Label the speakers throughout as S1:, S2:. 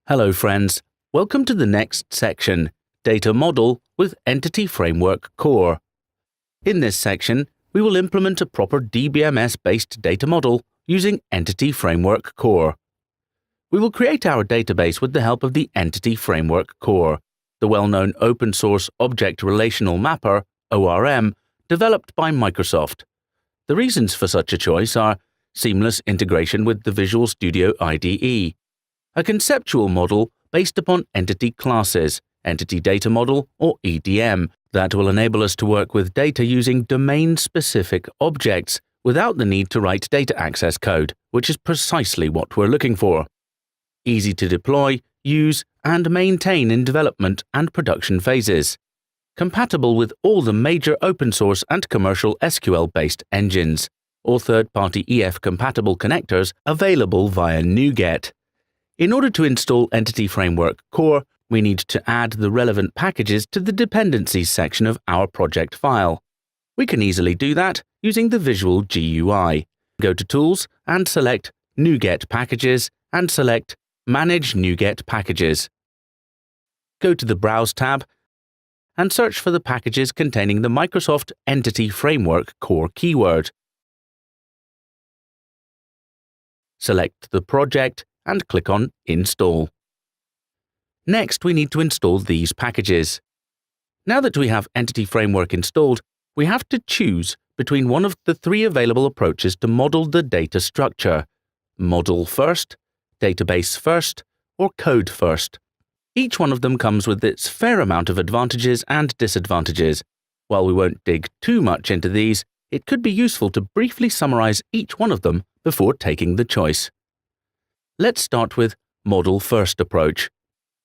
S1: Hello friends, welcome to the next section, Data Model with Entity Framework Core. In this section, we will implement a proper DBMS-based data model using Entity Framework Core. We will create our database with the help of the Entity Framework Core, the well-known open-source Object Relational Mapper, ORM, developed by Microsoft. The reasons for such a choice are seamless integration with the Visual Studio IDE, a conceptual model based upon entity classes, Entity Data Model or EDM, that will enable us to work with data using domain-specific objects without the need to write data access code, which is precisely what we're looking for. Easy to deploy, use, and maintain in development and production phases. Compatible with all the major open-source and commercial SQL-based engines, or third-party EF-compatible connectors available via NuGet. In order to install Entity Framework Core, we need to add the relevant packages to the Dependencies section of our project file. We can easily do that using the Visual GUI. Go to Tools and select NuGet Packages and select Manage NuGet Packages. Go to the Browse tab and search for the packages containing the Microsoft Entity Framework Core keyword. Select the project and click on Install. Next, we need to install these packages. Now that we have Entity Framework installed, we have to choose between one of the three available approaches to model the data structure: Model First, Database First, or Code First. Each one of them comes with its fair amount of advantages and disadvantages. While we won't dig too much into these, it could be useful to briefly summarize each one of them before taking the choice. Let's start with Model First approach.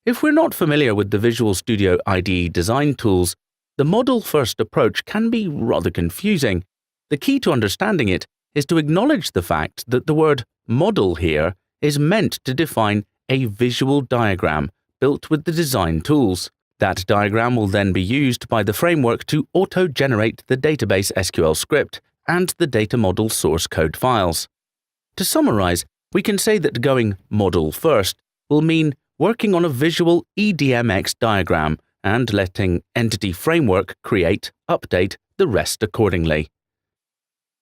S1: If we're not familiar with the Visual Studio IDE design tools, the Model First approach can be rather confusing. The key to understanding it is to acknowledge the fact that the word model here is meant to define a visual diagram built with the design tools. That diagram will then be used by the framework to auto-generate the database SQL script and the data model source code files. To summarize, we can say that going Model First will mean working on a visual EDMX diagram and letting Entity Framework create, update the rest accordingly.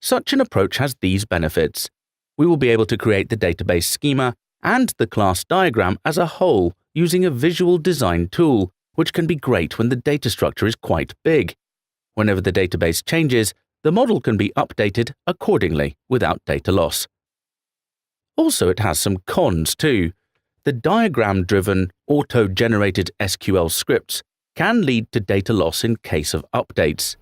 S1: Such an approach has these benefits. We will be able to create the database schema and the class diagram as a whole using a visual design tool, which can be great when the data structure is quite big. Whenever the database changes, the model can be updated accordingly without data loss. Also, it has some cons too. The diagram-driven, auto-generated SQL scripts can lead to data loss in case of updates.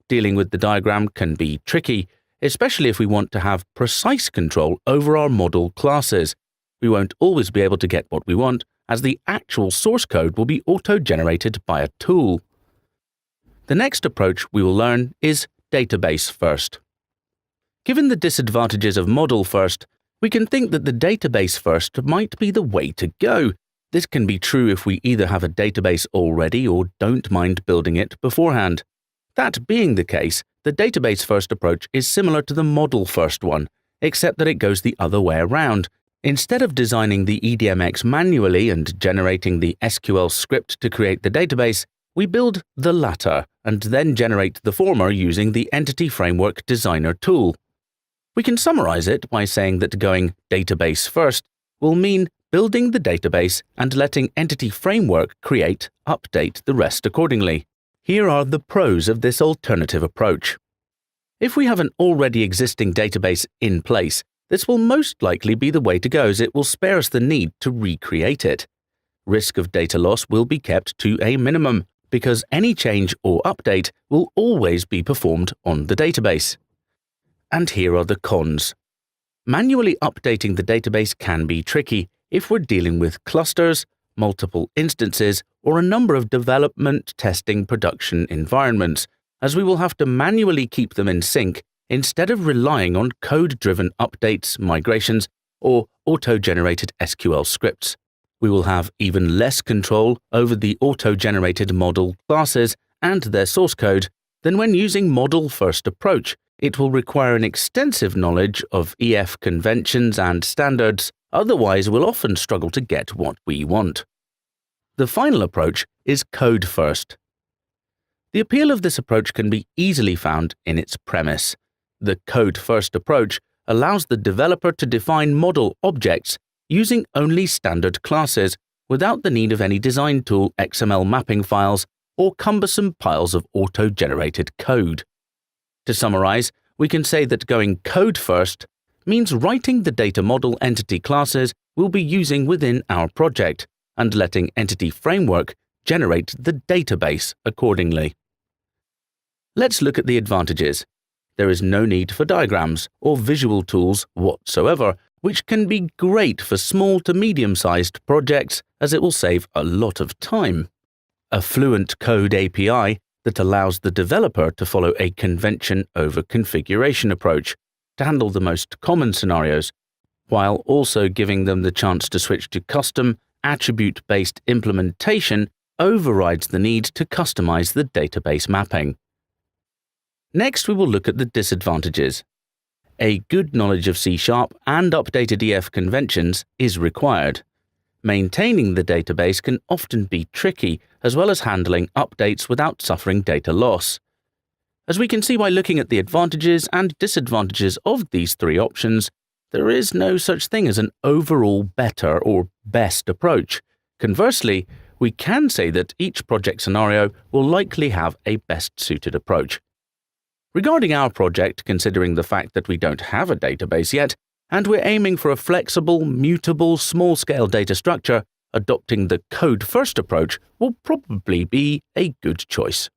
S1: Dealing with the diagram can be tricky, especially if we want to have precise control over our model classes. We won't always be able to get what we want, as the actual source code will be auto-generated by a tool. The next approach we will learn is Database First. Given the disadvantages of Model First, we can think that the Database First might be the way to go. This can be true if we either have a database already or don't mind building it beforehand. That being the case, the Database First approach is similar to the Model First one, except that it goes the other way around. Instead of designing the EDMX manually and generating the SQL script to create the database, we build the latter and then generate the former using the Entity Framework Designer tool. We can summarize it by saying that going Database First will mean building the database and letting Entity Framework create, update the rest accordingly. Here are the pros of this alternative approach. If we have an already existing database in place, this will most likely be the way to go, as it will spare us the need to recreate it. Risk of data loss will be kept to a minimum, because any change or update will always be performed on the database. And here are the cons. Manually updating the database can be tricky if we're dealing with clusters, multiple instances, or a number of development, testing, production environments, as we will have to manually keep them in sync instead of relying on code-driven updates, migrations, or auto-generated SQL scripts. We will have even less control over the auto-generated model classes and their source code than when using Model First approach. It will require an extensive knowledge of EF conventions and standards, Otherwise, we'll often struggle to get what we want. The final approach is code first. The appeal of this approach can be easily found in its premise. The code-first approach allows the developer to define model objects using only standard classes without the need of any design tool XML mapping files or cumbersome piles of auto-generated code. To summarize, we can say that going code-first means writing the data model entity classes we'll be using within our project and letting Entity Framework generate the database accordingly. Let's look at the advantages. There is no need for diagrams or visual tools whatsoever, which can be great for small to medium-sized projects as it will save a lot of time. A fluent code API that allows the developer to follow a convention over configuration approach to handle the most common scenarios, while also giving them the chance to switch to custom, attribute-based implementation overrides the need to customize the database mapping. Next, we will look at the disadvantages. A good knowledge of C# and updated EF conventions is required. Maintaining the database can often be tricky, as well as handling updates without suffering data loss. As we can see by looking at the advantages and disadvantages of these three options, there is no such thing as an overall better or best approach. Conversely, we can say that each project scenario will likely have a best-suited approach. Regarding our project, considering the fact that we don't have a database yet, and we're aiming for a flexible, mutable, small-scale data structure, adopting the code-first approach will probably be a good choice.